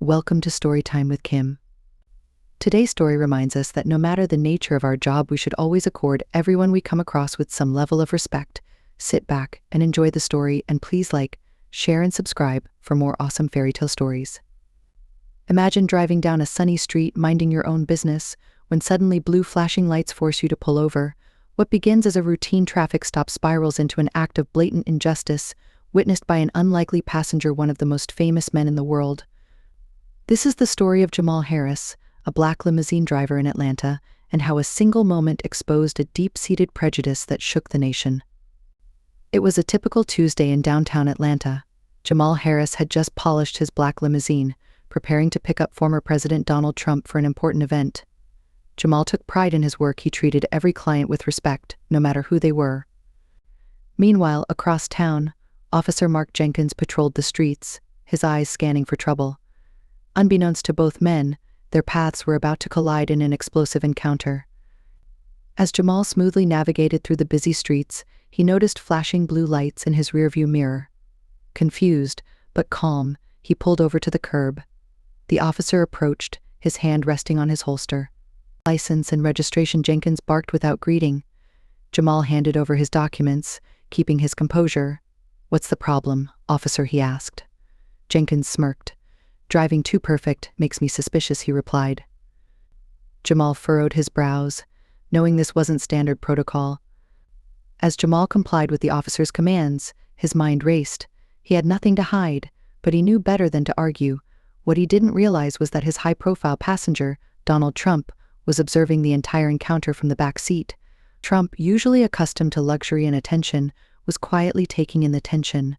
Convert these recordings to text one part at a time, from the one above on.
Welcome to Storytime with Kim. Today's story reminds us that no matter the nature of our job, we should always accord everyone we come across with some level of respect. Sit back and enjoy the story, and please like, share, and subscribe for more awesome fairy tale stories. Imagine driving down a sunny street, minding your own business, when suddenly blue flashing lights force you to pull over. What begins as a routine traffic stop spirals into an act of blatant injustice, witnessed by an unlikely passenger, one of the most famous men in the world. This is the story of Jamal Harris, a black limousine driver in Atlanta, and how a single moment exposed a deep-seated prejudice that shook the nation. It was a typical Tuesday in downtown Atlanta. Jamal Harris had just polished his black limousine, preparing to pick up former President Donald Trump for an important event. Jamal took pride in his work. He treated every client with respect, no matter who they were. Meanwhile, across town, Officer Mark Jenkins patrolled the streets, his eyes scanning for trouble. Unbeknownst to both men, their paths were about to collide in an explosive encounter. As Jamal smoothly navigated through the busy streets, he noticed flashing blue lights in his rearview mirror. Confused, but calm, he pulled over to the curb. The officer approached, his hand resting on his holster. License and registration. Jenkins barked without greeting. Jamal handed over his documents, keeping his composure. "What's the problem, officer?" he asked. Jenkins smirked. "Driving too perfect makes me suspicious," he replied. Jamal furrowed his brows, knowing this wasn't standard protocol. As Jamal complied with the officer's commands, his mind raced. He had nothing to hide, but he knew better than to argue. What he didn't realize was that his high-profile passenger, Donald Trump, was observing the entire encounter from the back seat. Trump, usually accustomed to luxury and attention, was quietly taking in the tension.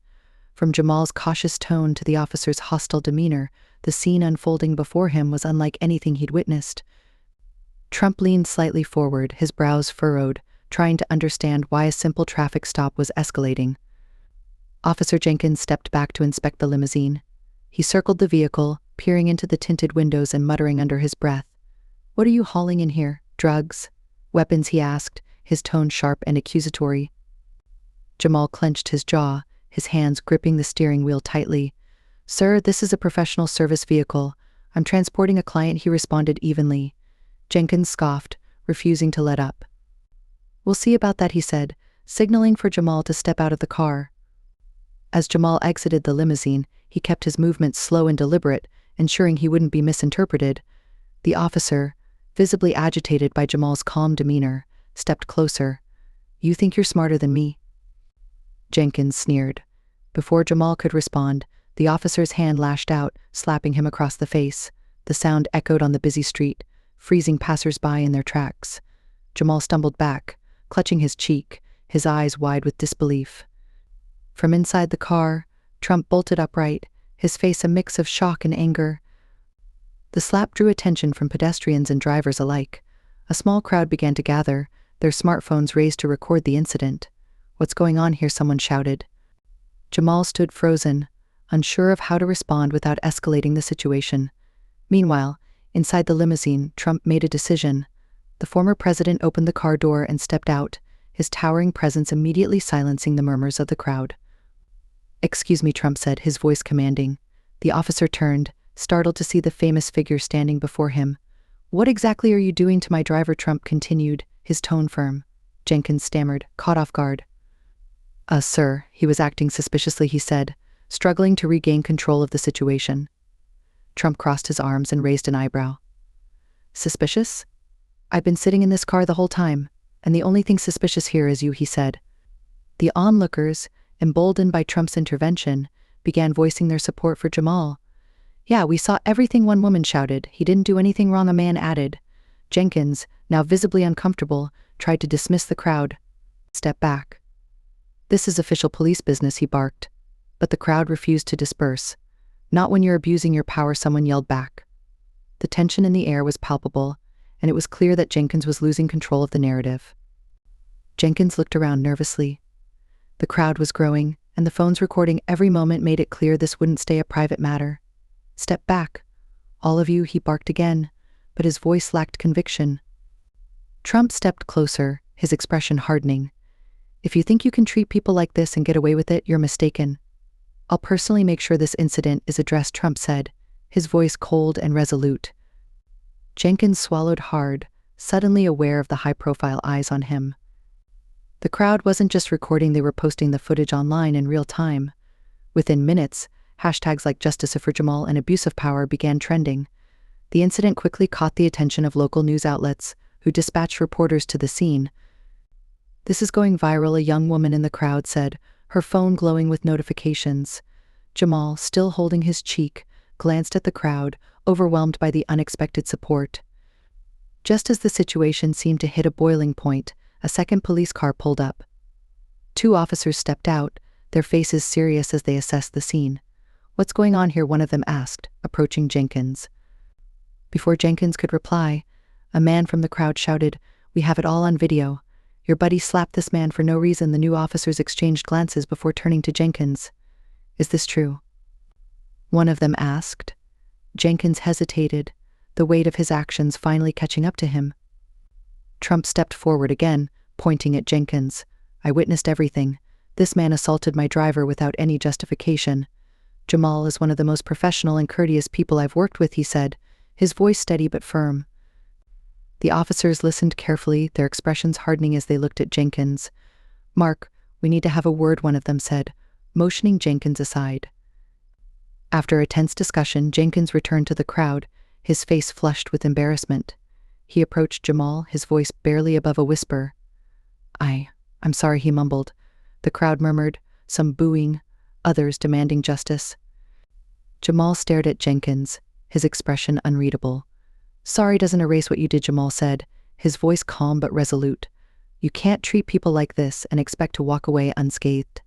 From Jamal's cautious tone to the officer's hostile demeanor, the scene unfolding before him was unlike anything he'd witnessed. Trump leaned slightly forward, his brows furrowed, trying to understand why a simple traffic stop was escalating. Officer Jenkins stepped back to inspect the limousine. He circled the vehicle, peering into the tinted windows and muttering under his breath. "What are you hauling in here? Drugs? Weapons?" he asked, his tone sharp and accusatory. Jamal clenched his jaw, his hands gripping the steering wheel tightly. "Sir, this is a professional service vehicle. I'm transporting a client," he responded evenly. Jenkins scoffed, refusing to let up. "We'll see about that," he said, signaling for Jamal to step out of the car. As Jamal exited the limousine, he kept his movements slow and deliberate, ensuring he wouldn't be misinterpreted. The officer, visibly agitated by Jamal's calm demeanor, stepped closer. "You think you're smarter than me?" Jenkins sneered. Before Jamal could respond, the officer's hand lashed out, slapping him across the face. The sound echoed on the busy street, freezing passers-by in their tracks. Jamal stumbled back, clutching his cheek, his eyes wide with disbelief. From inside the car, Trump bolted upright, his face a mix of shock and anger. The slap drew attention from pedestrians and drivers alike. A small crowd began to gather, their smartphones raised to record the incident. "What's going on here?" someone shouted. Jamal stood frozen, unsure of how to respond without escalating the situation. Meanwhile, inside the limousine, Trump made a decision. The former president opened the car door and stepped out, his towering presence immediately silencing the murmurs of the crowd. "Excuse me," Trump said, his voice commanding. The officer turned, startled to see the famous figure standing before him. "What exactly are you doing to my driver?" Trump continued, his tone firm. Jenkins stammered, caught off guard. Sir," he was acting suspiciously," he said, struggling to regain control of the situation. Trump crossed his arms and raised an eyebrow. "Suspicious? I've been sitting in this car the whole time, and the only thing suspicious here is you," he said. The onlookers, emboldened by Trump's intervention, began voicing their support for Jamal. "Yeah, we saw everything," one woman shouted. "He didn't do anything wrong," a man added. Jenkins, now visibly uncomfortable, tried to dismiss the crowd. "Step back. This is official police business," he barked. But the crowd refused to disperse. "Not when you're abusing your power," someone yelled back. The tension in the air was palpable, and it was clear that Jenkins was losing control of the narrative. Jenkins looked around nervously. The crowd was growing, and the phones recording every moment made it clear this wouldn't stay a private matter. "Step back. All of you," he barked again, but his voice lacked conviction. Trump stepped closer, his expression hardening. "If you think you can treat people like this and get away with it, you're mistaken. I'll personally make sure this incident is addressed," Trump said, his voice cold and resolute. Jenkins swallowed hard, suddenly aware of the high-profile eyes on him. The crowd wasn't just recording, they were posting the footage online in real time. Within minutes, hashtags like Justice for Jamal and Abuse of Power began trending. The incident quickly caught the attention of local news outlets, who dispatched reporters to the scene. "This is going viral," a young woman in the crowd said, her phone glowing with notifications. Jamal, still holding his cheek, glanced at the crowd, overwhelmed by the unexpected support. Just as the situation seemed to hit a boiling point, a second police car pulled up. Two officers stepped out, their faces serious as they assessed the scene. "What's going on here?" one of them asked, approaching Jenkins. Before Jenkins could reply, a man from the crowd shouted, "We have it all on video. Your buddy slapped this man for no reason." The new officers exchanged glances before turning to Jenkins. "Is this true?" one of them asked. Jenkins hesitated, the weight of his actions finally catching up to him. Trump stepped forward again, pointing at Jenkins. "I witnessed everything. This man assaulted my driver without any justification. Jamal is one of the most professional and courteous people I've worked with," he said, his voice steady but firm. The officers listened carefully, their expressions hardening as they looked at Jenkins. "Mark, we need to have a word," one of them said, motioning Jenkins aside. After a tense discussion, Jenkins returned to the crowd, his face flushed with embarrassment. He approached Jamal, his voice barely above a whisper. I'm sorry," he mumbled. The crowd murmured, some booing, others demanding justice. Jamal stared at Jenkins, his expression unreadable. "Sorry doesn't erase what you did," Jamal said, his voice calm but resolute. "You can't treat people like this and expect to walk away unscathed."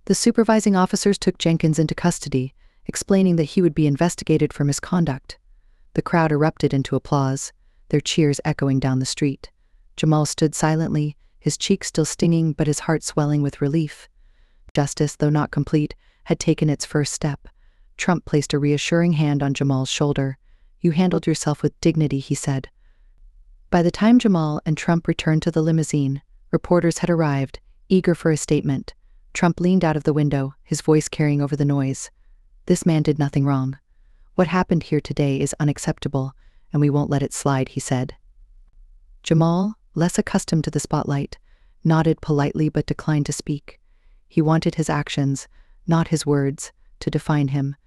The supervising officers took Jenkins into custody, explaining that he would be investigated for misconduct. The crowd erupted into applause, their cheers echoing down the street. Jamal stood silently, his cheeks still stinging but his heart swelling with relief. Justice, though not complete, had taken its first step. Trump placed a reassuring hand on Jamal's shoulder. "You handled yourself with dignity," he said. By the time Jamal and Trump returned to the limousine, reporters had arrived, eager for a statement. Trump leaned out of the window, his voice carrying over the noise. "This man did nothing wrong. What happened here today is unacceptable, and we won't let it slide," he said. Jamal, less accustomed to the spotlight, nodded politely but declined to speak. He wanted his actions, not his words, to define him.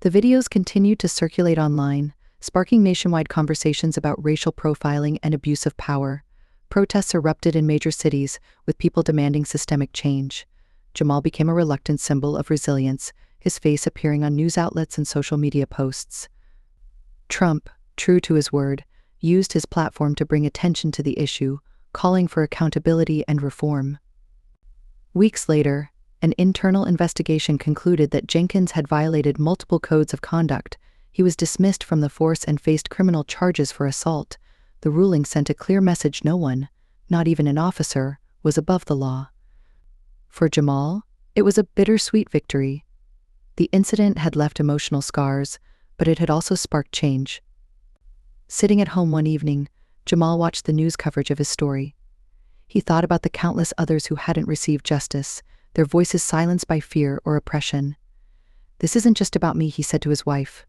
The videos continued to circulate online, sparking nationwide conversations about racial profiling and abuse of power. Protests erupted in major cities, with people demanding systemic change. Jamal became a reluctant symbol of resilience, his face appearing on news outlets and social media posts. Trump, true to his word, used his platform to bring attention to the issue, calling for accountability and reform. Weeks later, an internal investigation concluded that Jenkins had violated multiple codes of conduct. He was dismissed from the force and faced criminal charges for assault. The ruling sent a clear message: no one, not even an officer, was above the law. For Jamal, it was a bittersweet victory. The incident had left emotional scars, but it had also sparked change. Sitting at home one evening, Jamal watched the news coverage of his story. He thought about the countless others who hadn't received justice, their voices silenced by fear or oppression. "This isn't just about me," he said to his wife.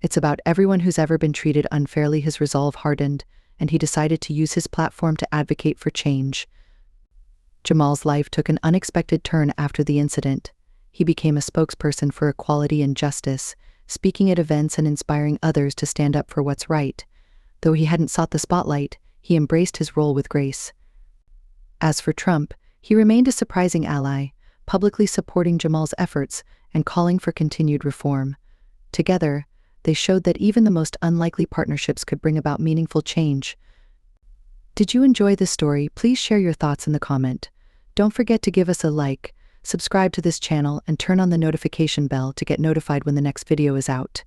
"It's about everyone who's ever been treated unfairly." His resolve hardened, and he decided to use his platform to advocate for change. Jamal's life took an unexpected turn after the incident. He became a spokesperson for equality and justice, speaking at events and inspiring others to stand up for what's right. Though he hadn't sought the spotlight, he embraced his role with grace. As for Trump, he remained a surprising ally, publicly supporting Jamal's efforts and calling for continued reform. Together, they showed that even the most unlikely partnerships could bring about meaningful change. Did you enjoy this story? Please share your thoughts in the comment. Don't forget to give us a like, subscribe to this channel, and turn on the notification bell to get notified when the next video is out.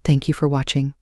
Thank you for watching.